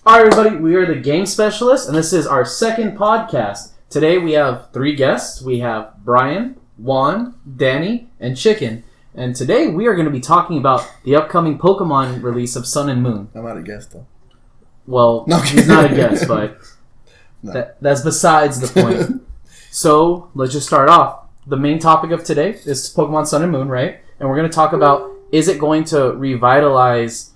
Alright, everybody, we are the Game Specialists, and this is our second podcast. Today we have 3 guests. We have Brian, Juan, Danny, and Chicken. And today we are going to be talking about the upcoming Pokemon release of Sun and Moon. I'm not a guest, though. Well, no. He's not a guest, but that's besides the point. So, let's just start off. The main topic of today is Pokemon Sun and Moon, right? And we're going to talk about, is it going to revitalize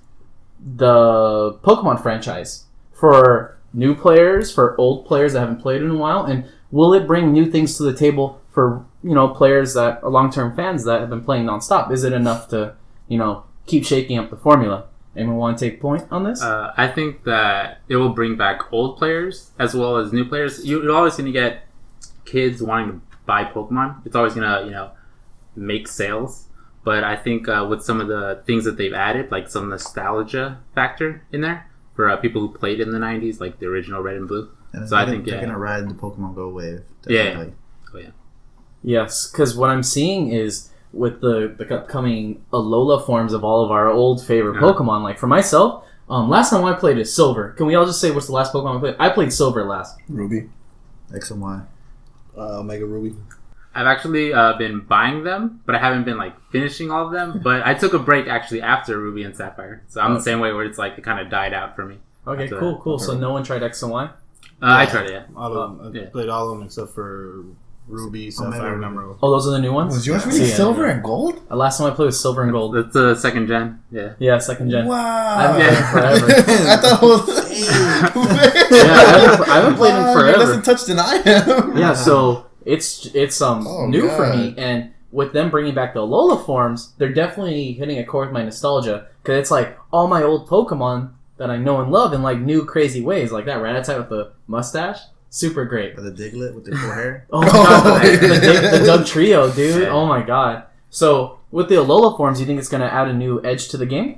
the Pokemon franchise for new players, for old players that haven't played in a while, and will it bring new things to the table for, players that are long-term fans that have been playing nonstop? Is it enough to, keep shaking up the formula? Anyone want to take point on this? I think that it will bring back old players as well as new players. You're always going to get kids wanting to buy Pokemon. It's always going to, make sales. But I think with some of the things that they've added, like some nostalgia factor in there for people who played in the 90s, like the original Red and Blue. And so I think they're going to ride the Pokemon Go wave. Definitely. Yeah. Oh, yeah. Yes, because what I'm seeing is with the upcoming Alola forms of all of our old favorite Pokemon, like for myself, last time I played is Silver. Can we all just say what's the last Pokemon I played? I played Silver last. Ruby. X and Y. Omega Ruby. I've actually been buying them, but I haven't been finishing all of them. But I took a break actually after Ruby and Sapphire, so I'm the same way where it's it kind of died out for me. Okay, cool. Okay. So no one tried X and Y? I tried it. Yeah. All of them. I played all of them except for Ruby, Sapphire, and Emerald. Oh, those are the new ones. Was yours really Silver and Gold? Last time I played was Silver and Gold. That's the second gen. Yeah. Yeah, second gen. Wow. I've been playing forever. I thought it was. I haven't played in forever. He doesn't touch than I am. Yeah, so. It's new for me, and with them bringing back the Alola forms, they're definitely hitting a chord with my nostalgia, because it's like all my old Pokemon that I know and love in new crazy ways, like that Rattata with the mustache, super great. Or the Diglett with the cool hair. Oh my god, the Doug Trio, dude. Oh my god. So with the Alola forms, you think it's going to add a new edge to the game?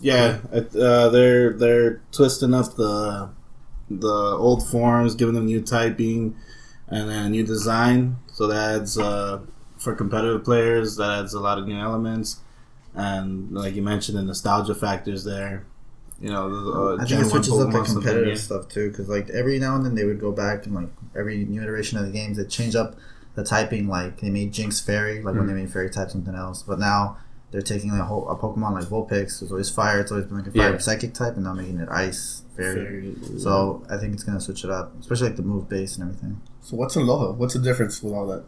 Yeah, they're twisting up the old forms, giving them new typing. And then a new design, so that adds for competitive players. That adds a lot of new elements, and like you mentioned, the nostalgia factors there. I think it switches up the competitive stuff too, because every now and then they would go back and every new iteration of the games they change up the typing. Like they made Jinx Fairy, when they made Fairy type something else, but now they're taking a Pokemon like Vulpix, it's always fire. It's always been a fire psychic type, and now making it ice fairy. So I think it's gonna switch it up, especially the move base and everything. So what's Aloha? What's the difference with all that?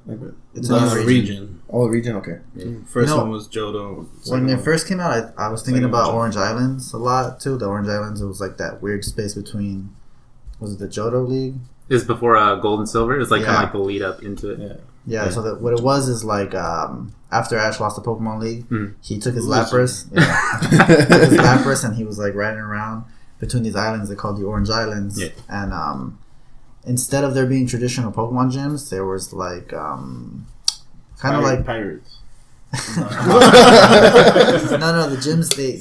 It's a region. Oh, region. Okay. Yeah. First one was Johto. When it first came out, I was thinking about Orange Islands a lot too. The Orange Islands, it was that weird space between. Was it the Johto League? It was before Gold and Silver. It was kind of the lead up into it. Yeah. So what it was is after Ash lost the Pokemon League, he took his Lapras. His Lapras, and he was riding around between these islands. They called the Orange Islands, and instead of there being traditional Pokemon gyms, there was kind of like pirates. No, the gyms they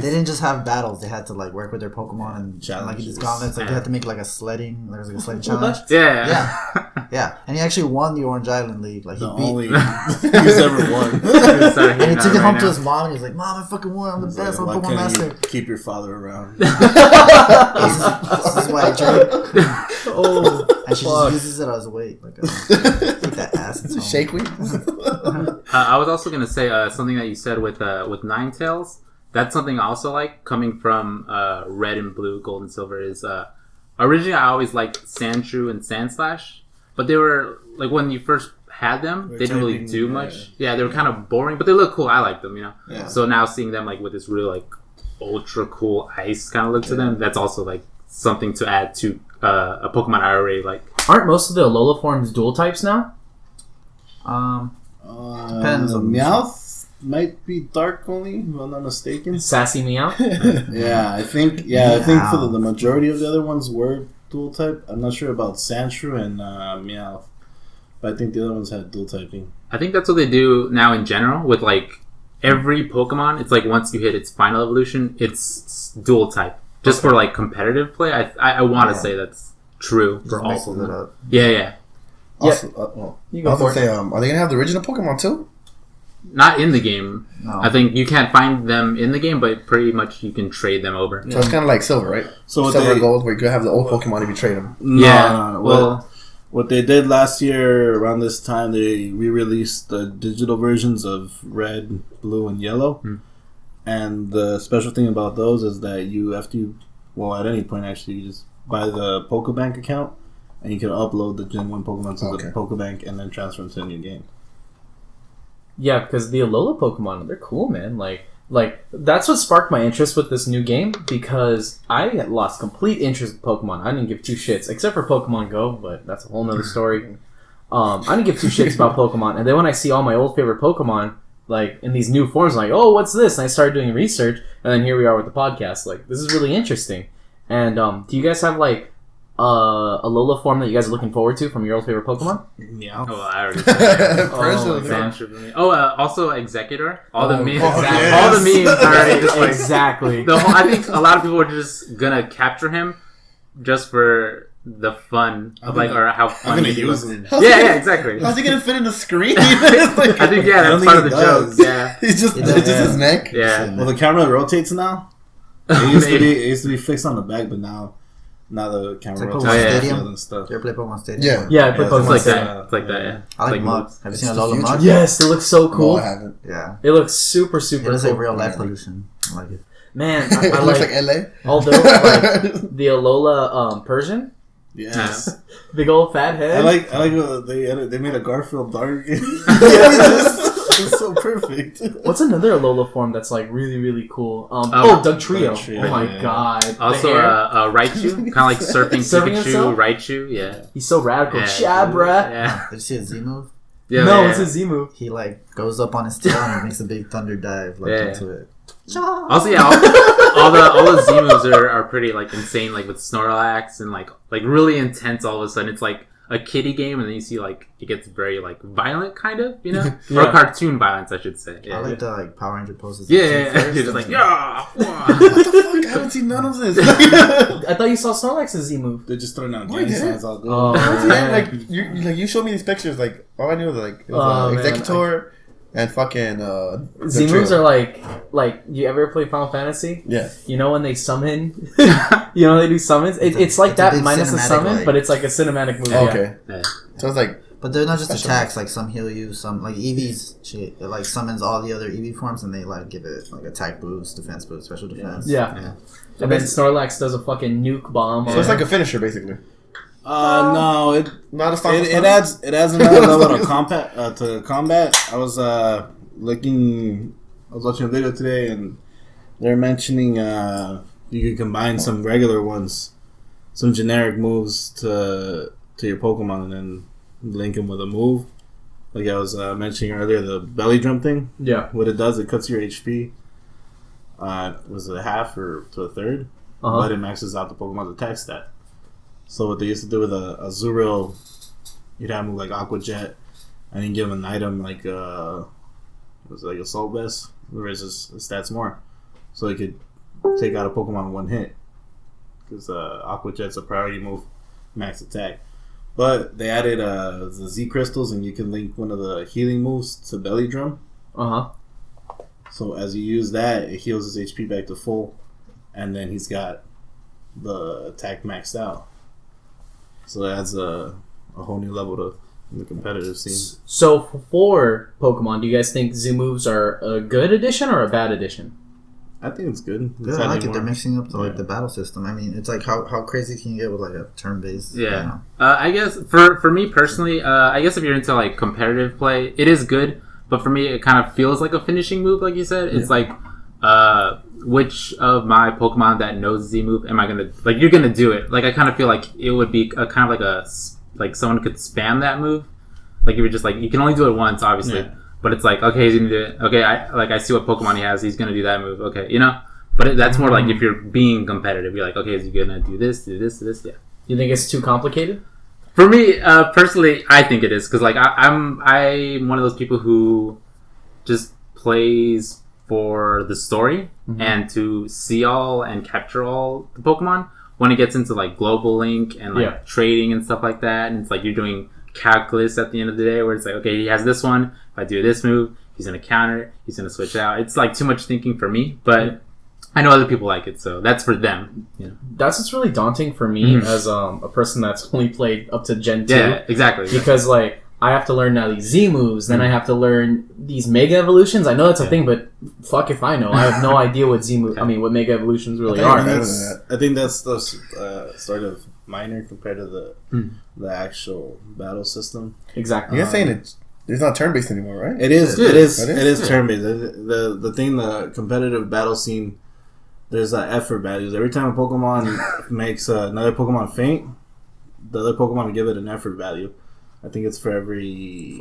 didn't just have battles. They had to like work with their Pokemon and these gauntlets. Like they had to make like a sledding. There was like a sledding challenge. Yeah. And he actually won the Orange Island League. Like he beat. He's ever won. And he took it home to his mom. And he was like, "Mom, I fucking won. I'm the best. I'm Pokemon Master." Keep your father around. This is why I drink. Oh, and she just uses it as a weight, like that ass. It's a shake weight. I was also gonna say something that you said with Ninetales. That's something I also like coming from Red and Blue, Gold and Silver. Is originally I always liked Sandshrew and Sandslash, but they were when you first had them, they didn't really do much. Yeah, they were kind of boring, but they look cool. I like them, Yeah. So now seeing them with this really ultra cool ice kind of look to them, that's also something to add to a Pokemon I already like. Aren't most of the Alola forms dual types now? Depends on Meowth might be dark only, if I'm not mistaken. Sassy Meowth? I think for the majority of the other ones were dual type. I'm not sure about Sandshrew and Meowth, but I think the other ones had dual typing. I think that's what they do now in general with every Pokemon. It's once you hit its final evolution, it's dual type. Just for competitive play, I want to say that's true for all of them. Yeah. Also, you go for it. Are they gonna have the original Pokemon too? not in the game. No. I think you can't find them in the game, but pretty much you can trade them over. So it's kind of like silver, right? So silver and gold, where you could have the old Pokemon if you trade them. No. Well, what they did last year around this time, they re-released the digital versions of Red, Blue, and Yellow. And the special thing about those is that at any point actually, you just buy the Pokebank account, and you can upload the Gen 1 Pokemon to the Pokebank and then transfer them to a new game. Yeah, because the Alola Pokemon, they're cool, man. Like that's what sparked my interest with this new game, because I had lost complete interest in Pokemon. I didn't give two shits, except for Pokemon Go, but that's a whole nother story. I didn't give two shits about Pokemon, and then when I see all my old favorite Pokemon, like, in these new forms, I'm like, oh, what's this? And I started doing research, and then here we are with the podcast. Like, this is really interesting. And do you guys have, like, a Alola form that you guys are looking forward to from your old favorite Pokemon? Yeah. Oh, I already said that. Also Executor. All the memes. All the memes are exactly. I think a lot of people are just gonna capture him just for the fun of or how funny he was. Yeah, exactly. How's he gonna fit in the screen? I think that's part of the joke. Yeah, it's just his neck. Yeah. Well, the camera rotates now. It used to be fixed on the back, but now the camera rotates and stuff. You ever play Pokemon Stadium? Yeah, I play Pokemon like Stadium. that. It's like that. Yeah. I like Mud. Have you seen Alola Mud? Yes, it looks so cool. No, I haven't. Yeah, it looks super It looks cool. like real life pollution. I like it. Man, I It looks like LA. Although the Alola Persian. Yes. Big old fat head. I like they made a Garfield dark. It's so perfect. What's another Alola form that's like really, really cool? Doug Trio. Oh my god. Also, Raichu, kind of like surfing Pikachu, himself? Raichu. Yeah. He's so radical. Yeah. Chabra. Yeah. Did you see a Z move? Yeah. No, it's a Z move. He like goes up on his tail and makes a big thunder dive into it. Also, all the Z moves are pretty like insane, like with Snorlax and like really intense. All of a sudden, it's like a kiddie game, and then you see like it gets very like violent, kind of, you know, or cartoon violence, I should say. Yeah, I like the like Power Ranger poses. Yeah. It's like What the fuck? I haven't seen none of this. I thought you saw Snorlax's Z move. They're just throwing out gang signs all good. Like you showed me these pictures. Like all I knew was like it was Executor and fucking Z moves are like you ever play Final Fantasy? Yeah. You know when they summon, you know they do summons. It's like that minus a summon, but it's like a cinematic move. Okay. Yeah. So it's like. But they're not just attacks. Like some heal you, some like Eevee's. It like summons all the other Eevee forms, and they like give it like attack boost, defense boost, special defense. Yeah. And then Snorlax does a fucking nuke bomb. So it's like a finisher, basically. No, it adds another level to combat. I was watching a video today, and they're mentioning you could combine some regular ones, some generic moves to your Pokemon, and then link them with a move. Like I was mentioning earlier, the belly drum thing. Yeah. What it does, it cuts your HP. Was it a half or to a third? But it maxes out the Pokemon's attack stat. So what they used to do with a Azurill, you'd have him like Aqua Jet, and then give him an item like it was like Assault Vest, whereas his stats more, so he could take out a Pokemon in one hit. Because Aqua Jet's a priority move, max attack. But they added the Z crystals, and you can link one of the healing moves to Belly Drum. So as you use that, it heals his HP back to full, and then he's got the attack maxed out. So it adds a whole new level to the competitive scene. So for Pokemon, do you guys think Z moves are a good addition or a bad addition? I think it's good. Yeah, I like it. They're mixing up the battle system. I mean, it's like how crazy can you get with like a turn based? Yeah. I guess for me personally, I guess if you're into like competitive play, it is good. But for me, it kind of feels like a finishing move, like you said. It's like, which of my Pokemon that knows Z move am I gonna like? You're gonna do it. Like I kind of feel like it would be a kind of like someone could spam that move. Like you were just like you can only do it once, obviously. Yeah. But it's like okay, he's gonna do it. Okay, I see what Pokemon he has. He's gonna do that move. Okay, you know. But that's more like if you're being competitive, you're like okay, is he gonna do this, do this, do this? Yeah. You think it's too complicated? For me, personally, I think it is because like I'm one of those people who just plays for the story and to see all and capture all the Pokemon. When it gets into like global link and like trading and stuff like that, and it's like you're doing calculus at the end of the day where it's like okay, he has this one. If I do this move, he's going to counter, he's going to switch out. It's like too much thinking for me, but I know other people like it, so that's for them. You know? That's what's really daunting for me as a person that's only played up to Gen 2. Yeah, exactly. Because, like, I have to learn now these Z moves, then I have to learn these Mega Evolutions. I know that's a thing, but fuck if I know. I have no idea what Z moves, what Mega Evolutions really are. I think that's the sort of minor compared to the actual battle system. Exactly. You're saying it's not turn-based anymore, right? It is. It is turn-based. The competitive battle scene, there's effort values. Every time a Pokemon makes another Pokemon faint, the other Pokemon will give it an effort value. I think it's for every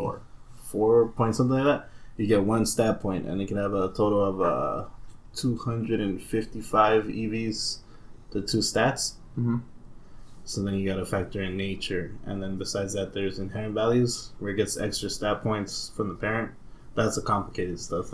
4 points, something like that. You get 1 stat point, and it can have a total of 255 EVs to 2 stats. Mm-hmm. So then you got to factor in nature, and then besides that, there's inherent values where it gets extra stat points from the parent. That's the complicated stuff.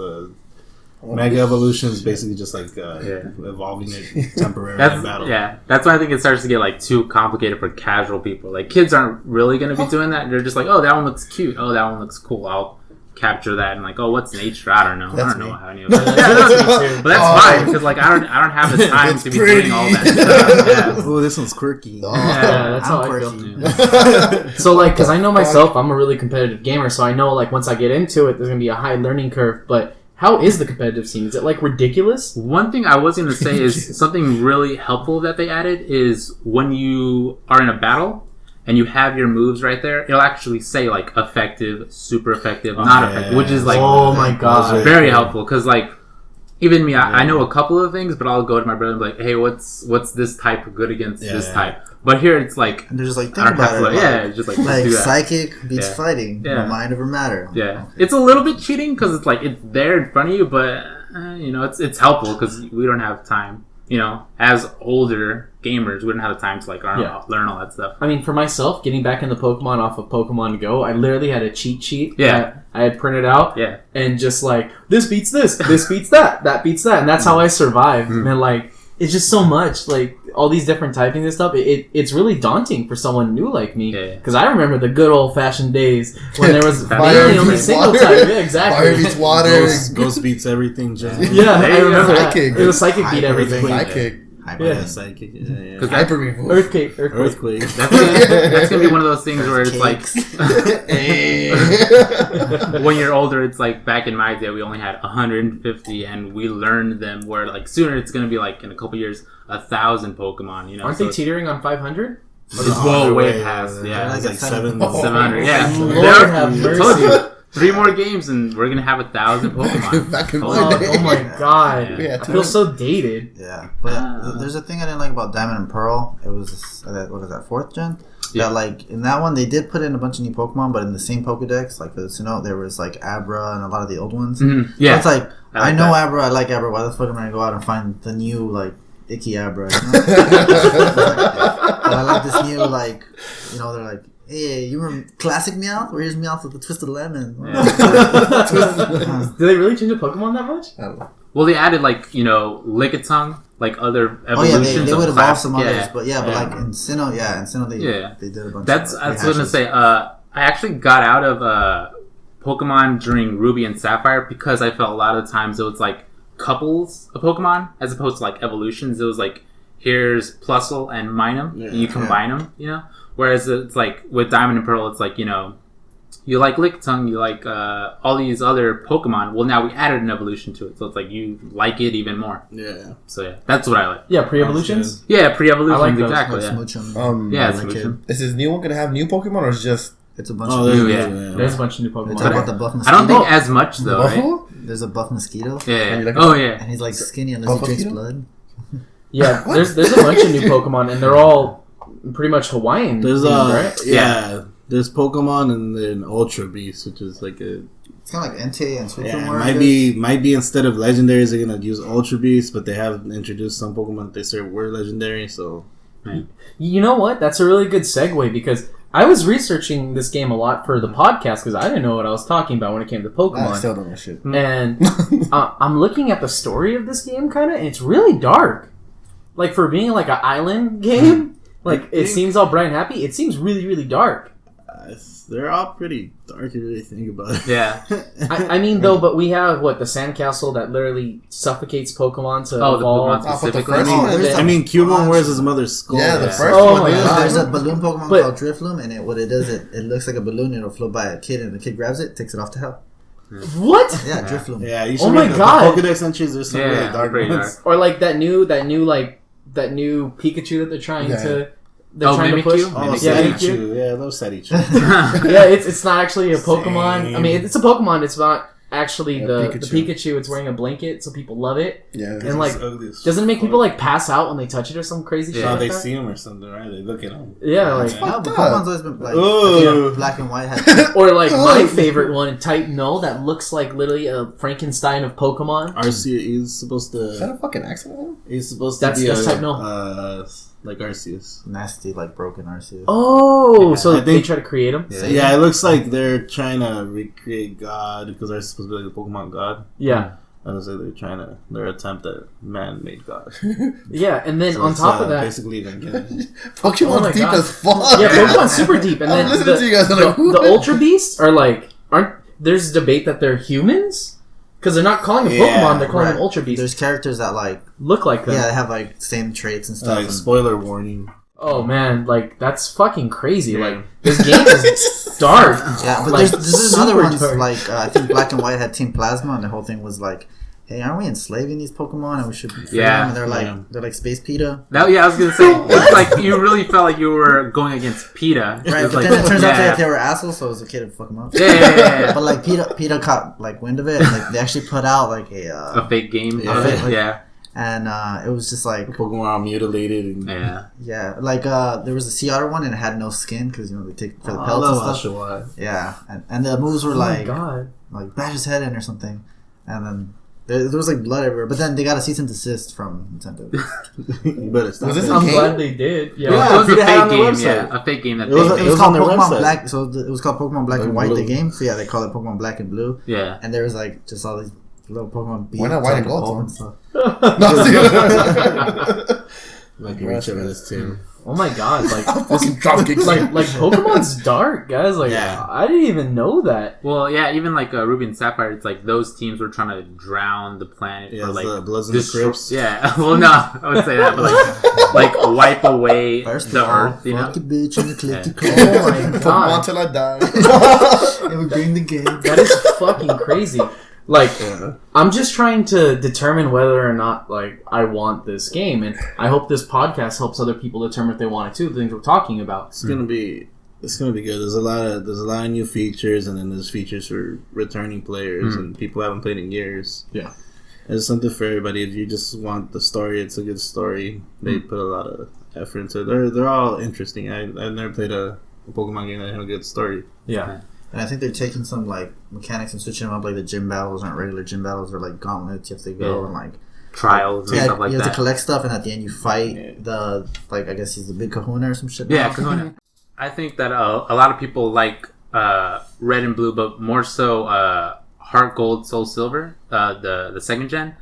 Mega Evolution is basically just like evolving it temporarily in battle. Yeah, that's why I think it starts to get like too complicated for casual people. Like kids aren't really going to be doing that. They're just like, oh, that one looks cute. Oh, that one looks cool. I'll capture that. And like, oh, what's nature? I don't know. I don't know how any of that. But that's fine because like I don't have the time to be doing all that stuff. Yeah. Oh, this one's quirky. Yeah, that's how I feel. So like, because I know myself, I'm a really competitive gamer, so I know like once I get into it, there's gonna be a high learning curve, but. How is the competitive scene? Is it like ridiculous? One thing I was going to say is something really helpful that they added is when you are in a battle and you have your moves right there, it'll actually say like effective, super effective, not effective, which is like oh my god, very helpful because like even me, I know a couple of things, but I'll go to my brother and be like, hey, what's this type good against this type? But here it's like and they're just like think about it. It's just like do that. Psychic beats fighting. No mind over matter. Yeah, it's a little bit cheating because it's like it's there in front of you, but you know it's helpful because we don't have time. You know, as older gamers, we don't have the time to like learn all that stuff. I mean, for myself, getting back into Pokemon off of Pokemon Go, I literally had a cheat sheet that I had printed out, and just like this beats this beats that beats that, and that's how I survived. And like it's just so much like. All these different typings and stuff, it's really daunting for someone new like me. Because I remember the good old fashioned days when there was mainly only single type. Yeah, exactly. Fire beats water. Ghost beats everything. I remember that. It was psychic beat everything. Psychic. Psychic. Because Earthquake. That's gonna be one of those things where it's like when you're older, it's like back in my day we only had 150 and we learned them. Where like sooner it's gonna be like in a couple years 1,000 Pokemon. You know, aren't they teetering on 500? It's way past. Yeah, it's like 700. Yeah, Lord have mercy. 3 more games and we're gonna have 1,000 Pokemon. Back in my day. Oh my god! Yeah, I feel so dated. Yeah, but there's a thing I didn't like about Diamond and Pearl. It was what is that 4th gen? Yeah. That like in that one they did put in a bunch of new Pokemon, but in the same Pokedex, like for the Sinnoh, there was like Abra and a lot of the old ones. Mm-hmm. Yeah, so it's like I know that. Abra, I like Abra. Why the fuck am I gonna go out and find the new like icky Abra? You know? But I like this new like they're like. Hey, you remember classic Meowth? Where's Meowth with the twisted lemon? Yeah. Did they really change a Pokemon that much? I don't know. Well, they added like Lickitung, like other evolutions. They would evolve some others, but like in Sinnoh, they did a bunch. That's I was gonna say. I actually got out of Pokemon during Ruby and Sapphire because I felt a lot of the times it was like couples of Pokemon as opposed to like evolutions. It was like here's Plusle and Minun, and you combine them, you know. Whereas it's like with Diamond and Pearl, it's like, you like Lickitung, you like all these other Pokemon. Well, now we added an evolution to it. So it's like you like it even more. Yeah. So yeah, that's what I like. Yeah, pre-evolutions? Yeah, pre-evolutions, I like those. exactly. Smoochum. Is this new one going to have new Pokemon or is it just... It's a bunch of new, There's a bunch of new Pokemon. Talk about the buff mosquito. I don't think as much, though, right? There's a buff mosquito. Yeah. And he's like skinny unless he drinks blood. Yeah, there's a bunch of new Pokemon, and they're all... pretty much Hawaiian. There's right? There's Pokemon and then Ultra Beast, which is like a. It's kind of like Entei and Suicune. Might be instead of legendaries they're gonna use Ultra Beast, but they have introduced some Pokemon that they said were legendary. So, you know what? That's a really good segue because I was researching this game a lot for the podcast because I didn't know what I was talking about when it came to Pokemon. I still don't know shit. And I'm looking at the story of this game kind of, and it's really dark. Like for being like an island game. Like, it seems all bright and happy. It seems really, really dark. They're all pretty dark if you really think about it. Yeah. I mean, though, but we have, the sandcastle that literally suffocates Pokemon to evolve. The Pokemon specifically. I mean, Cubone wears his mother's skull. Yeah, the first one. Dude. There's a balloon Pokemon called Drifloon, and what it does, it looks like a balloon. It'll float by a kid, and the kid grabs it, takes it off to hell. What? Yeah, Drifloon. Yeah, you should oh my read god! The Pokedex entries. There's some really dark ones. Or that new Pikachu that they're trying to. They're trying to push. Oh, Sedichu. Yeah, those Sedichu. Yeah, it's not actually a Pokemon. Same. I mean, it's a Pokemon. It's not actually the Pikachu. It's wearing a blanket, so people love it. Yeah, and doesn't it make people pass out when they touch it or some crazy shit? No, like they that? see him or something, right? They look at him. Yeah, no, but Pokemon's always been black and white. Or my favorite one, Type Null, that looks like literally a Frankenstein of Pokemon. Arceus is supposed to. Is that a fucking accident? He's supposed to be that's Type Null. Like Arceus. Nasty, broken Arceus. Oh, so they try to create him? Yeah, it looks like they're trying to recreate God because Arceus is supposed to be like the Pokemon God. Yeah. I would say their attempt at man-made God. Yeah, and then on top of that... basically them getting... Pokemon's deep as fuck. Yeah, Pokemon's super deep. And then listening to you guys, the Ultra Beasts are there's debate that they're humans? Because they're not calling them Pokemon, they're calling them Ultra Beasts. There's characters that look like them. Yeah, they have same traits and stuff. Spoiler warning. Oh man, that's fucking crazy. Yeah. This game is dark. Yeah, but there's other ones I think Black and White had Team Plasma, and the whole thing was hey, aren't we enslaving these Pokemon and we should free them? And they're like Space PETA. I was gonna say it's you really felt like you were going against PETA. Right, but then it turns out that they were assholes, so it was okay to fuck them up. Yeah. But PETA caught wind of it, and they actually put out a fake game of it. And it was just Pokemon are mutilated. And there was a Sea Otter one and it had no skin because they take for the pelts and stuff. Yeah, and the moves were bash his head in or something, and then there was blood everywhere. But then they got a cease and desist from Nintendo. I'm glad they did. Yeah, it was a fake game. Yeah, a fake game that it was called Pokemon Black. So it was called Pokemon Black and White. The game. So they call it Pokemon Black and Blue. Yeah, and there was just all these little Pokemon. Why not white and gold and stuff? This too. Oh my god! Pokemon's dark, guys. I didn't even know that. Well, yeah, even Ruby and Sapphire, it's those teams were trying to drown the planet or the Bloods and the Crips. Yeah, well, no, I would say that, but wipe away the Earth. You know, bitch and the oh my god! Pokemon till I die. It would bring the game. That is fucking crazy. I'm just trying to determine whether or not I want this game, and I hope this podcast helps other people determine if they want it too. The things we're talking about. It's gonna be good. There's a lot of new features, and then there's features for returning players and people who haven't played in years. Yeah, there's something for everybody. If you just want the story, it's a good story. They put a lot of effort into it. They're all interesting. I've never played a Pokemon game that had a good story. Yeah. And I think they're taking some mechanics and switching them up. The gym battles aren't regular gym battles; they're gauntlets. You have to go and trials and stuff like that. You have to collect stuff, and at the end you fight the I guess he's the big Kahuna or some shit. Yeah, Kahuna. I think that a lot of people like Red and Blue, but more so Heart Gold, Soul Silver, the second gen,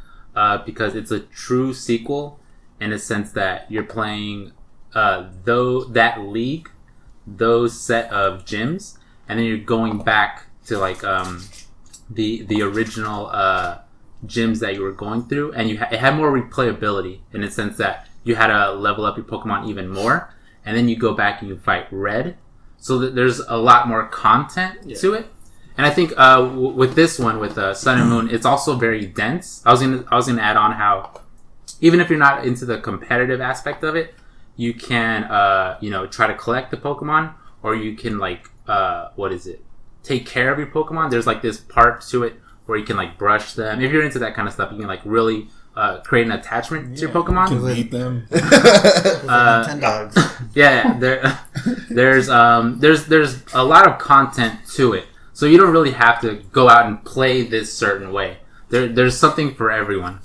because it's a true sequel in a sense that you're playing that league, those set of gyms. And then you're going back to the original gyms that you were going through, and it had more replayability in the sense that you had to level up your Pokemon even more, and then you go back and you fight Red, so that there's a lot more content to it. And I think with this one, with Sun and Moon, it's also very dense. I was gonna add on how even if you're not into the competitive aspect of it, you can try to collect the Pokemon, or you can take care of your Pokemon. There's this part to it where you can brush them. If you're into that kind of stuff, you can really create an attachment to your Pokemon. You can beat them. 10 dogs. Yeah, there's a lot of content to it, so you don't really have to go out and play this certain way. There's something for everyone.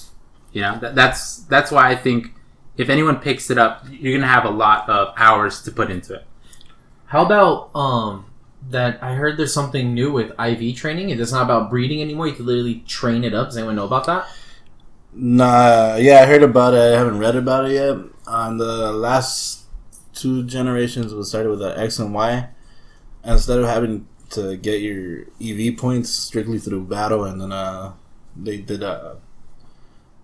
That's why I think if anyone picks it up, you're gonna have a lot of hours to put into it. How about that I heard there's something new with IV training. It's not about breeding anymore. You can literally train it up. Does anyone know about that? Nah, yeah, I heard about it. I haven't read about it yet. On the last 2 generations, it started with the X and Y. instead of having to get your EV points strictly through battle, and then they did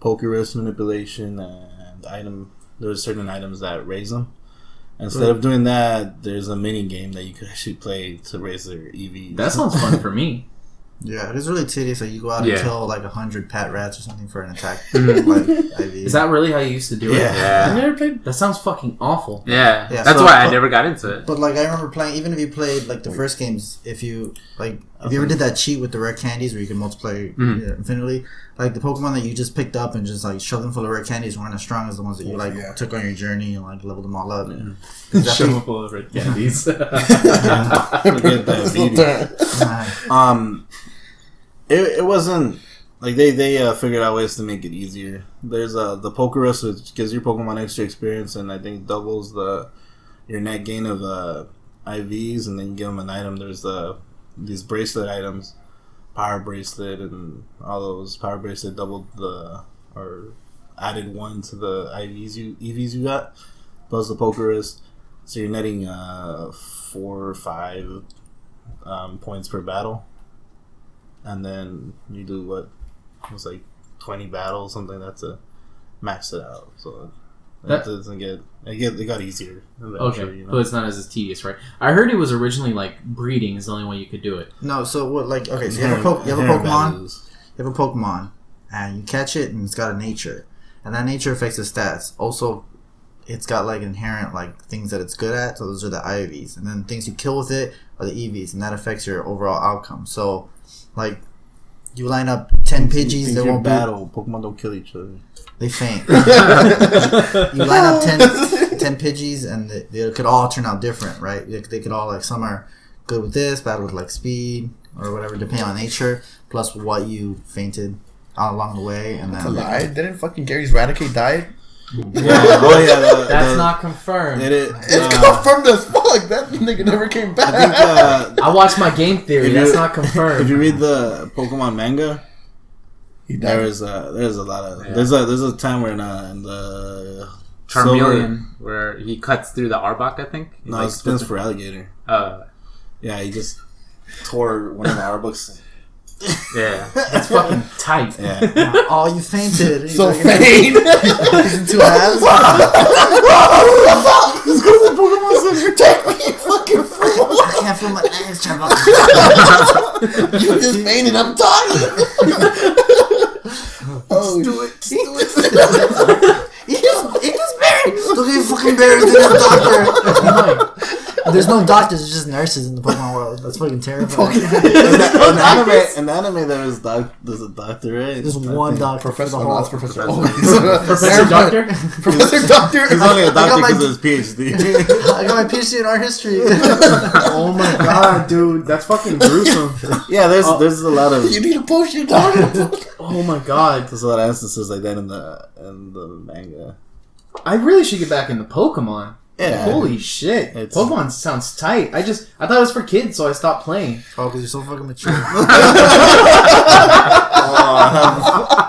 Pokerus manipulation and item. There's certain items that raise them. Instead of doing that, there's a mini game that you could actually play to raise their EVs. That sounds fun for me. Yeah, it is really tedious. Like you go out and kill like 100 pat rats or something for an attack. Like, is that really how you used to do it? Yeah. I never played. That sounds fucking awful. Yeah. That's why I never got into it. But like I remember playing, even if you played like the first games, if you ever did that cheat with the rare candies where you can multiply infinitely, like the Pokemon that you just picked up and just like shoved them full of rare candies weren't as strong as the ones that you took on your journey and like leveled them all up. Shove them full of red candies. It wasn't like they figured out ways to make it easier. There's the Pokerus, which gives your Pokemon extra experience, and I think doubles your net gain of IVs, and then you give them an item. There's these bracelet items, Power Bracelet, and all those Power Bracelet doubled or added 1 to the EVs you got, plus the Pokerus. So you're netting 4 or 5 points per battle. And then you do what was like 20 battles, something that's to max it out. So that doesn't it got easier. Okay, but it's not as tedious, right? I heard it was originally like breeding is the only way you could do it. No, so what? Like okay, so you have a Pokemon, and you catch it, and it's got a nature, and that nature affects its stats. Also, it's got like inherent like things that it's good at. So those are the IVs, and then things you kill with it are the EVs, and that affects your overall outcome. So like, you line up 10 Pidgeys, they won't battle. Pokemon don't kill each other. They faint. You line up 10 Pidgeys, and they could all turn out different, right? They could all, like, some are good with this, bad with, like, speed, or whatever, depending on nature, plus what you fainted all along the way. And that's a lie. Didn't fucking Gary's Raticate die? Yeah. That's not confirmed. It's confirmed as fuck. That nigga never came back. I watched my game theory. That's not confirmed. If you read the Pokemon manga, there's a lot of there's a time where in the Charmeleon where he cuts through the Arbok, I think. No, like, it spins for Alligator. Yeah, he just tore one of the Arboks. Yeah, it's fucking tight. Yeah. Oh, you fainted. So faint. He's in 2 halves. Let's go to the Pokemon Center. Take me, fucking fool. I can't feel my legs, Trevor. You just fainted. I'm talking. Do it. Eat this berry. Don't get fucking berries to the doctor. There's no doctors, there's just nurses in the Pokemon world. That's fucking terrifying. In the anime, there's a doctor, right? There's one doctor. Professor Doctor. Professor Doctor? Professor Doctor. He's only a doctor because of his PhD. I got my PhD in art history. Oh my god, dude. That's fucking gruesome. Yeah, there's a lot of... You need a potion, doctor. Oh my god. There's a lot of instances like that in the manga. I really should get back into Pokemon. Yeah. Holy shit. Pokemon sounds tight. I thought it was for kids, so I stopped playing. Oh, because you're so fucking mature. I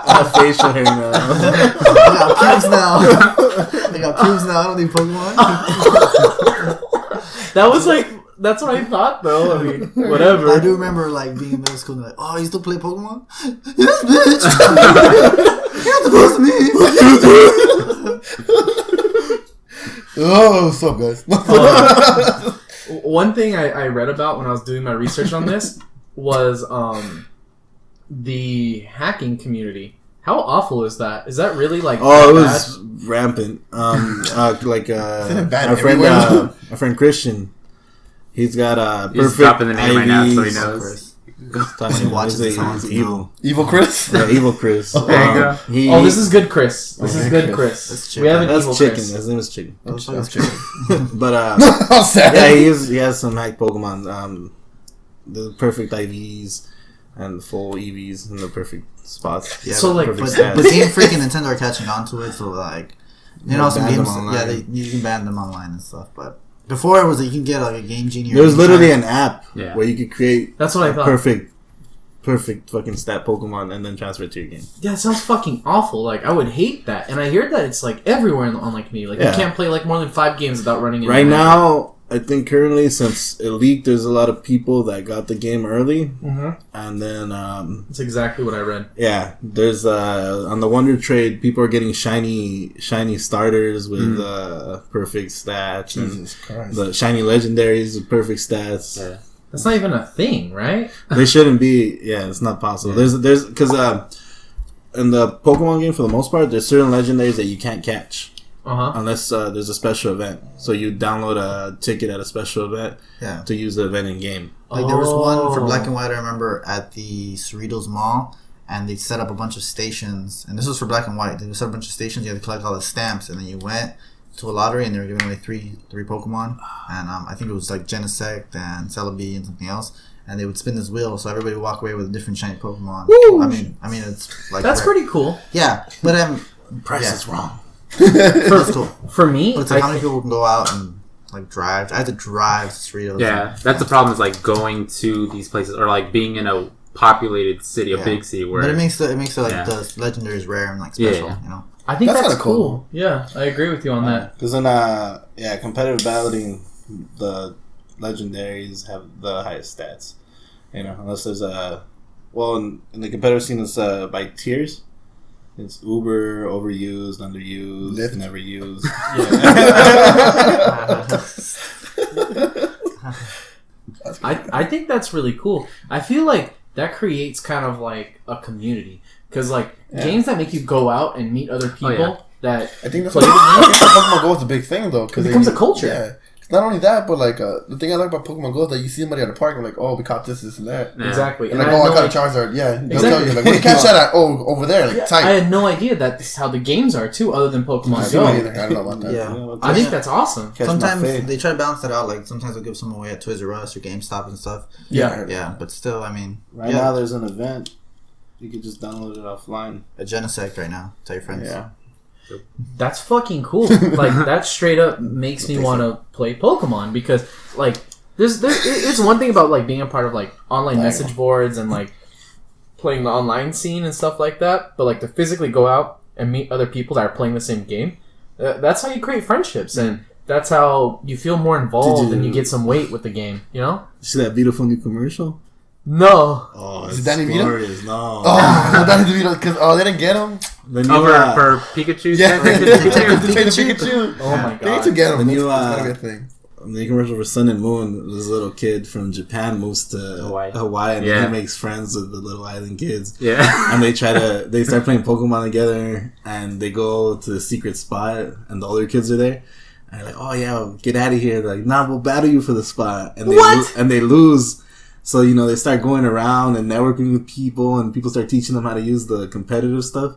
have facial hair now. I got pubes now. I don't need Pokemon. That was like... That's what I thought, though. I mean, whatever. I do remember, like, being in middle school and like, oh, you still play Pokemon? Yes, bitch! You're not supposed to me! Oh, what's up, guys? One thing I read about when I was doing my research on this was the hacking community. How awful is that? Is that really like? Oh, it was rampant. Our friend Christian, he's got a perfect. He's dropping the name right now, so he knows. He watches the songs. Evil Chris? Yeah, Evil Chris. There you go. This is good, Chris. This is good, Chris. We have an evil Chicken. Chris. His name is Chicken. That's chicken. But yeah, he has some hacked Pokemon. The perfect IVs and full EVs in the perfect spots. Yeah, so like, but Game Freak and Nintendo are catching on to it. So like, some games, you can ban them online and stuff, but. Before it was you can get like a Game Genie. There was literally an app where you could create. That's what I thought. Perfect fucking stat Pokemon and then transfer it to your game. Yeah, it sounds fucking awful. Like I would hate that, and I hear that it's like everywhere in the online community. Like you can't play like more than 5 games without running. Right now, I think currently, since it leaked, there's a lot of people that got the game early, and then that's exactly what I read. Yeah, there's on the Wonder Trade, people are getting shiny starters with perfect stats, Jesus Christ. The shiny legendaries with perfect stats. Yeah. That's not even a thing, right? They shouldn't be. Yeah, it's not possible. Yeah. There's because in the Pokemon game, for the most part, there's certain legendaries that you can't catch. Unless there's a special event. So you download a ticket at a special event to use the event in game. Like there was one for Black and White, I remember, at the Cerritos Mall, and they set up a bunch of stations. And this was for Black and White. They set up a bunch of stations. You had to collect all the stamps, and then you went to a lottery, and they were giving away three Pokemon. And I think it was like Genesect and Celebi and something else. And they would spin this wheel, so everybody would walk away with a different shiny Pokemon. Woo! I mean, it's like that's pretty cool. Yeah, but price is wrong. For me, but it's like how many people can go out and like drive? I had to drive to Cerritos. Yeah, that's the problem. Is like going to these places or like being in a populated city, a big city. Where but it makes it like the legendaries rare and like special. You know, I think that's cool. Yeah, I agree with you on that. Because in competitive battling, the legendaries have the highest stats. You know, unless there's in the competitive scene, it's by tiers. It's uber, overused, underused, Lift. never used. I think that's really cool. I feel like that creates kind of like a community. Because like games that make you go out and meet other people that I think that's play what Pokemon Go is a big thing though. It becomes a culture. Yeah. Not only that, but like the thing I like about Pokemon Go is that you see somebody at a park and like, oh, we caught this, and that. Yeah. Exactly. And like, I caught a Charizard. Yeah, they'll tell you like, where you catch that at? Oh, over there, like tight. I had no idea that's how the games are too, other than Pokemon Go. I don't know about that. Yeah, I think that's awesome. Sometimes they try to balance that out. Like sometimes they'll give some away at Toys R Us or GameStop and stuff. Yeah, but still, I mean, right now there's an event. You could just download it offline. A Genesect right now. Tell your friends. Yeah. That's fucking cool. Like that straight up makes me want to play Pokemon because like it's one thing about like being a part of like online message boards and like playing the online scene and stuff like that, but like to physically go out and meet other people that are playing the same game, that's how you create friendships and that's how you feel more involved and you get some weight with the game, you know? You see that beautiful new commercial? No. Oh, is it Danny Vito? No. Oh, Danny DeVito, because they didn't get him. For Pikachu. Yeah, Pikachu. Oh my god. They need to get him. The new, that's gotta be a thing. The commercial for Sun and Moon, this little kid from Japan moves to Hawaii and then he makes friends with the little island kids. Yeah. And they start playing Pokemon together and they go to the secret spot and the older kids are there. And they're like, oh yeah, get out of here. They're like, nah, we'll battle you for the spot. And they lose. So, you know, they start going around and networking with people and people start teaching them how to use the competitive stuff.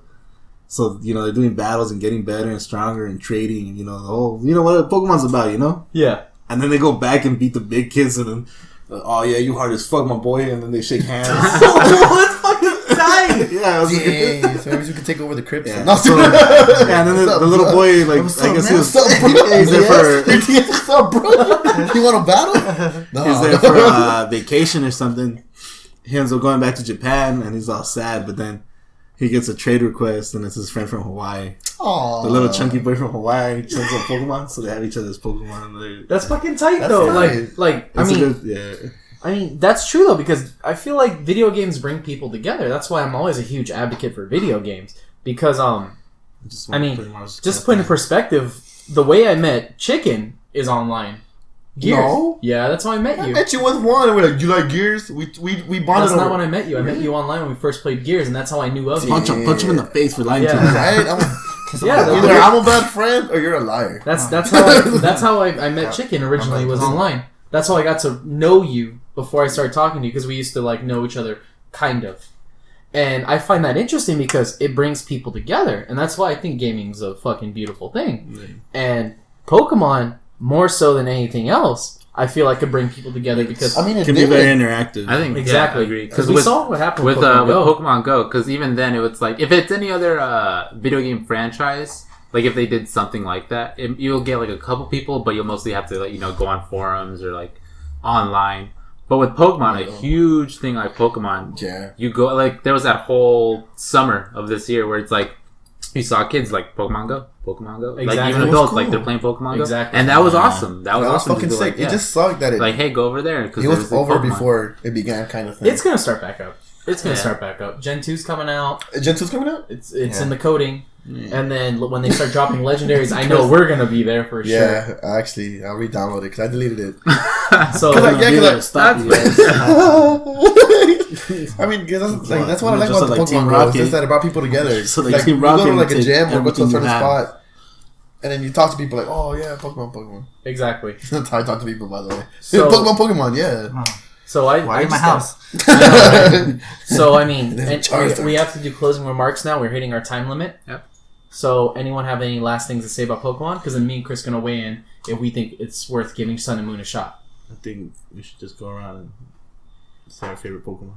So, you know, they're doing battles and getting better and stronger and trading, you know, the whole, you know what Pokemon's about, you know? Yeah. And then they go back and beat the big kids and then, oh yeah, you hard as fuck, my boy. And then they shake hands. That's fucking tight. Yeah. I was like, so maybe we could take over the crypts. Yeah. And then the little boy, like, I guess he was, he's there for, what's up, bro? You want to battle? No. He's there for vacation or something. He ends up going back to Japan and he's all sad, but then he gets a trade request and it's his friend from Hawaii. Aww. The little chunky boy from Hawaii sends up Pokemon, so they have each other's Pokemon. That's fucking tight though. Nice. I mean, that's true though because I feel like video games bring people together. That's why I'm always a huge advocate for video games because just put in perspective, the way I met Chicken is online. Gears. No. Yeah, that's how I met you. I met you with one, and we're like, "You like Gears?" We bonded. That's not when I met you. I met you online when we first played Gears, and that's how I knew of you. Punch him in the face for lying to me. Right? Either I'm a bad friend or you're a liar. That's how I met Chicken originally was online. That's how I got to know you before I started talking to you because we used to like know each other kind of. And I find that interesting because it brings people together, and that's why I think gaming's a fucking beautiful thing. Mm. And Pokemon, more so than anything else, I feel like could bring people together because it can be very interactive. I think exactly. I agree because we saw what happened with Pokemon Go. Because even then, it was like if it's any other video game franchise, like if they did something like that, you'll get like a couple people, but you'll mostly have to like go on forums or like online. But with Pokemon, a huge thing like Pokemon, you go like there was that whole summer of this year where it's like you saw kids like Pokemon Go. Pokemon Go. Exactly. Like even adults, like they're playing Pokemon Go. Exactly. And that was awesome. That was awesome. fucking sick. Like, yeah. It just sucked that like, hey, go over there. It was over before it began, kind of thing. It's gonna start back up. It's gonna start back up. Gen 2's coming out. Gen 2's coming out? It's in the coding. Yeah. And then when they start dropping legendaries, I know we're gonna be there for sure. Yeah, actually, I'll re-download it because I deleted it. So stop you guys. I mean, that's what I like about the Pokemon Go. It's just that it brought people together. So like you go to like a gym or go to a certain spot, and then you talk to people like, oh yeah, Pokemon. Exactly. That's how I talk to people, by the way. So, Pokemon, yeah. So why in my house? So I mean, we have to do closing remarks now. We're hitting our time limit. Yep. So anyone have any last things to say about Pokemon? Because then me and Chris are gonna weigh in if we think it's worth giving Sun and Moon a shot. I think we should just go around and say our favorite Pokemon.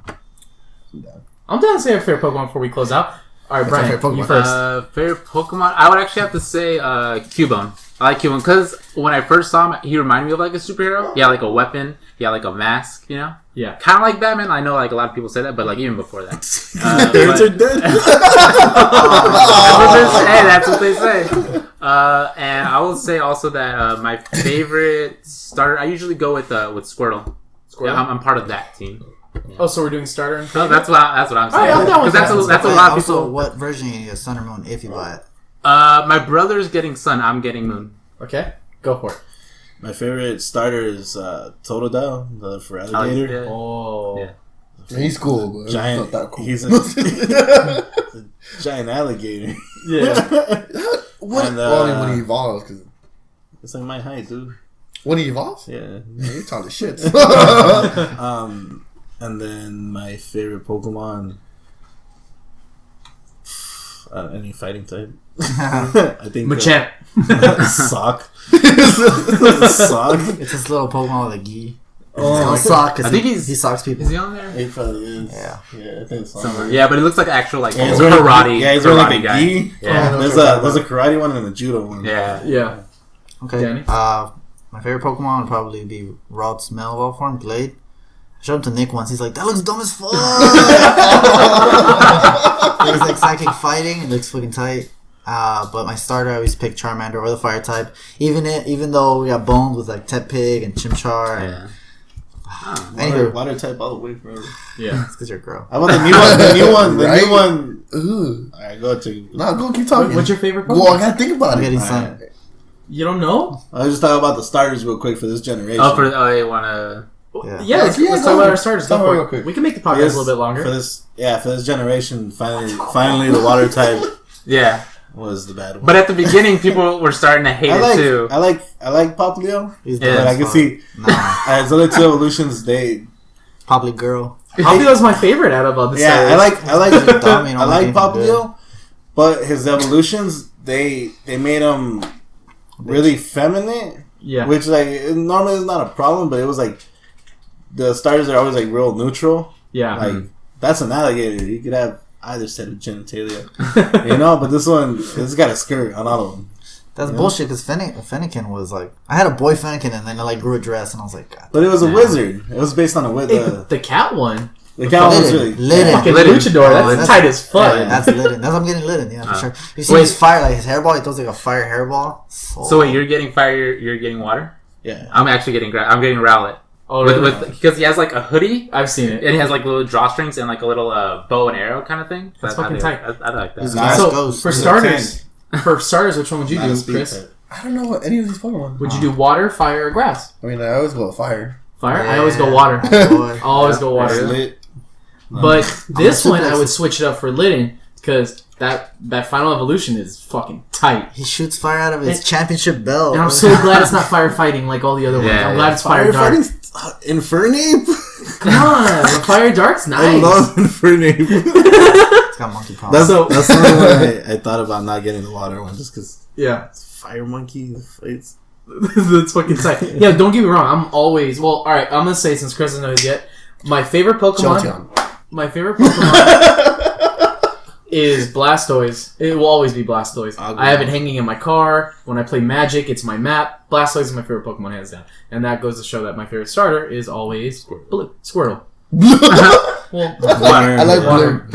I'm down to say our favorite Pokemon before we close out. All right, Brian, you first. Favorite Pokemon? I would actually have to say Cubone. I like Cubone because when I first saw him, he reminded me of like a superhero. He had like a weapon. He had like a mask, you know? Yeah. Kind of like Batman. I know like a lot of people say that, but like even before that. Parents are dead. Hey, that's what they say. And I will say also that my favorite starter, I usually go with Squirtle. Yeah, I'm part of that team. Yeah. Oh, so we're doing starter and favorite? No, that's what I'm saying. I'm down with that's a lot of people. Also, what version you get, Sun or Moon, if you buy it? My brother's getting Sun. I'm getting Moon. Okay, go for it. My favorite starter is Totodile, the Feraligatr. Oh, yeah. He's cool, but giant. Not that cool. He's a giant alligator. Yeah. What? And, only when he evolves, cause it's like my height, dude. When he evolves, yeah, he's tall as shit. And then my favorite Pokemon. Any fighting type. I think Machamp. Sock. Sock. It's this little Pokemon with a gi. Oh, Sock. I think he socks people. Is he on there? He probably is. Yeah. I think so. Yeah, but it looks like actual like he's karate. Yeah, he's karate wearing like a guy. gi. Yeah. There's a karate one and a judo one. Yeah. Okay. Danny? My favorite Pokemon would probably be Rout's Melville form, Glade. I showed him to Nick once. He's like, that looks dumb as fuck. He's like psychic fighting. It looks fucking tight. But my starter, I always pick Charmander or the fire type. Even though we got Bones with like Tepig and Chimchar. And, water type all the way forever. Yeah. It's because you're a girl. How about the new one? The new one. The Right? new one. Ooh. Alright, go to. No, go keep talking. What's your favorite Pokemon? Well, I gotta think about I'm it. getting Sun. You don't know? I was just talking about the starters real quick for this generation. You wanna? Yeah, let's talk about our starters. Go for real it. quick. We can make the podcast a little bit longer. For this generation, finally the water type Yeah. was the bad one. But at the beginning, people were starting to hate it too. I like Popplio. He's Yeah, But I can see as other two evolutions, they probably girl. Popplio's my favorite out of all the starters. I like Popplio, but his evolutions they made him really feminine. Yeah. Which normally is not a problem, but it was like the starters are always like real neutral. Yeah. Like that's an alligator. You could have either set of genitalia, but this one got a skirt on all of them. That's bullshit because Fennekin was like, I had a boy Fennekin and then I like grew a dress and I was like, God. But it was a wizard. It was based on a wizard. The cat one. The cat one was really Fucking luchador. That's tight as fuck. Yeah, that's Litten. That's I'm getting Litten. Yeah, for sure. You see his fire, like his hairball. He throws like a fire hairball. So wait, you're getting fire. You're getting water. Yeah. I'm actually getting. I'm getting Rowlet. Oh, really? Because he has like a hoodie. I've seen it. And he has like little drawstrings and like a little bow and arrow kind of thing. That's fucking tight. I like that. So for starters, which one would you do, Chris? I don't know what any of these Pokemon. Would you do water, fire, or grass? I mean, I always go with fire. Fire? Yeah. I always go water. I always go water. Lit. But this one, I would switch it up for Litten because that final evolution is fucking tight. He shoots fire out of his championship belt. And I'm so glad it's not firefighting like all the other ones. I'm glad it's fire dark. Infernape? Come on, the fire dark's nice. I love Infernape. It's got monkey problems. That's the only one I thought about not getting the water one just because. Yeah. It's fire monkey. It's that's fucking tight. Yeah, don't get me wrong. I'm always alright. I'm gonna say since Chris doesn't know it yet, my favorite Pokemon is Blastoise. It will always be Blastoise. I have it hanging in my car. When I play Magic, it's my map. Blastoise is my favorite Pokemon, hands down. And that goes to show that my favorite starter is always Squirtle. Well, Water. I like water.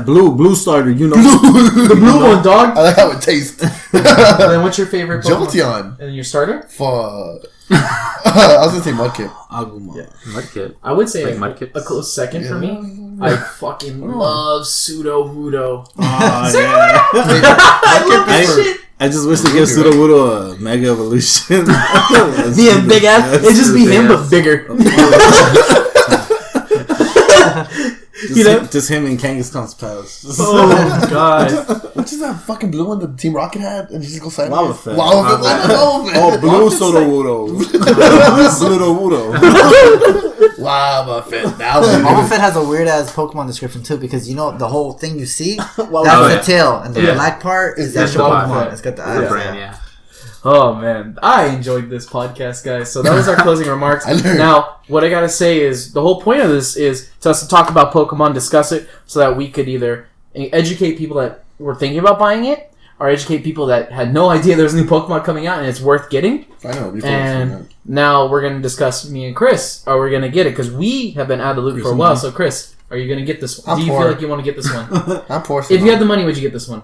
Blue starter. You know. The blue one, dog. I like how it tastes. And then what's your favorite Pokemon? Jolteon. And your starter? Fuck. I was gonna say Mudkip. Agumon. Yeah. Mudkip. I would say Like a Mudkips. close second for me. I fucking love Sudowoodo. Oh, yeah. I love that shit. I just wish to give Sudowoodo a Mega Evolution. Being big ass. It'd just be him, but bigger. Just him and Kangaskhan's pals. Oh god. Which is that fucking blue one that Team Rocket had? And you just go sideways? Wobbuffet. Wobbuffet. Blue Sudowoodo. Sudowoodo. Wobbuffet. Wobbuffet has a weird ass Pokemon description too, because you know the whole thing you see, that's the tail, and the black part is the actual Pokemon. It's got the eyes. Yeah. Oh man, I enjoyed this podcast, guys. So that was our closing remarks. Now, what I gotta say is the whole point of this is to us to talk about Pokemon, discuss it, so that we could either educate people that were thinking about buying it, or educate people that had no idea there was a new Pokemon coming out and it's worth getting. I know. And now we're gonna discuss, me and Chris, are we gonna get it? Because we have been out of the loop for a while. So Chris, are you gonna get this one? Do you feel like you want to get this one? I'm poor. If you had the money, would you get this one?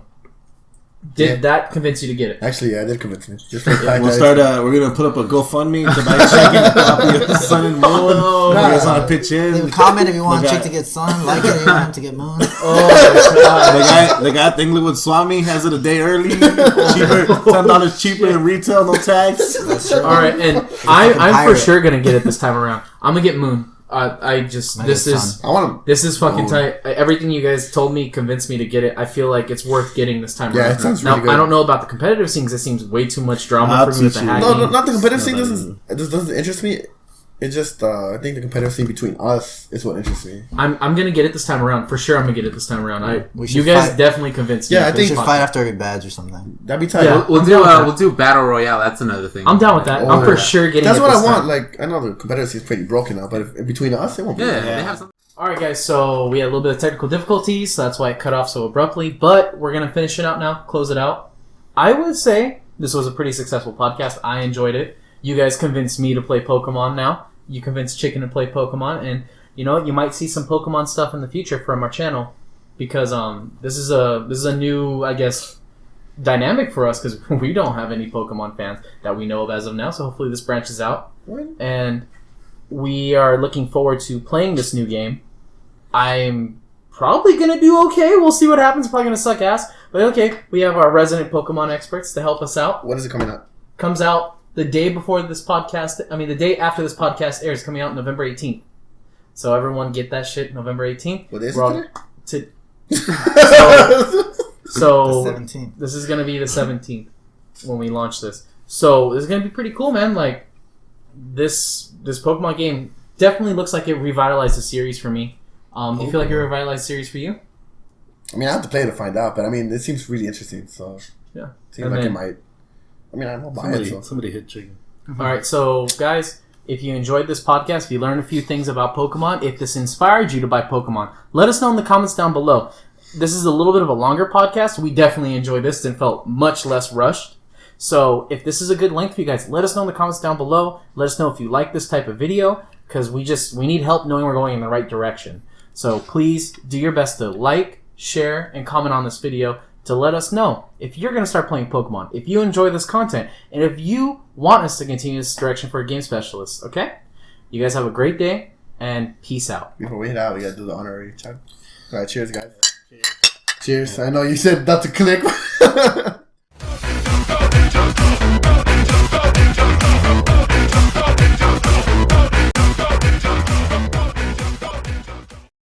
Did that convince you to get it? Actually, yeah, it did convince me. Just for the fact we'll start. We're gonna put up a GoFundMe to buy Chick and a copy of the Sun and Moon. You guys want to pitch in? Leave a comment if you want Chick to get Sun. Like it if you want him to get Moon. The guy at Inglewood Swami has it a day early, cheaper, $10 cheaper in retail, no tax. All right, and I'm for sure gonna get it this time around. I'm gonna get Moon. This is fucking tight. Everything you guys told me convinced me to get it. I feel like it's worth getting this time around. Yeah, it sounds really good. I don't know about the competitive scene because it seems way too much drama for me with the hacking. No, not the competitive scene. Doesn't interest me. It's just I think the competitive scene between us is what interests me. I'm gonna get it this time around for sure. I'm gonna get it this time around. You guys definitely convinced me. Yeah, I think we should fight after every badge or something. That'd be tight. Yeah, we'll do battle royale. That's another thing. I'm down with that. I'm for sure getting. That's it what this I want. time. Like I know the competitive scene is pretty broken now, but if between us, it won't be. Yeah, they have something. All right, guys. So we had a little bit of technical difficulties, so that's why it cut off so abruptly. But we're gonna finish it out now. Close it out. I would say this was a pretty successful podcast. I enjoyed it. You guys convinced me to play Pokemon now. You convinced Chicken to play Pokemon, and you know you might see some Pokemon stuff in the future from our channel because this is a new, I guess, dynamic for us because we don't have any Pokemon fans that we know of as of now. So hopefully this branches out, and we are looking forward to playing this new game. I'm probably gonna do okay. We'll see what happens. Probably gonna suck ass, but okay. We have our resident Pokemon experts to help us out. When is it coming out? Comes out the day before this podcast. The day after this podcast airs, coming out November 18th. So everyone get that shit November 18th. What is it? So the 17th. This is gonna be the 17th when we launch this. So this is gonna be pretty cool, man. Like this Pokemon game definitely looks like it revitalized the series for me. Do you feel like it revitalized the series for you? I mean, I have to play it to find out, but I mean, it seems really interesting. So yeah, seems like it might. I mean, I won't buy it. So. Somebody hit Chicken. All right, so guys, if you enjoyed this podcast, if you learned a few things about Pokemon, if this inspired you to buy Pokemon, let us know in the comments down below. This is a little bit of a longer podcast. We definitely enjoyed this and felt much less rushed. So if this is a good length for you guys, let us know in the comments down below. Let us know if you like this type of video because we need help knowing we're going in the right direction. So please do your best to like, share, and comment on this video to let us know if you're going to start playing Pokemon, if you enjoy this content, and if you want us to continue this direction for a game specialist, okay? You guys have a great day, and peace out. Before we head out, we got to do the honorary check. All right, cheers, guys. Cheers. I know you said not to click.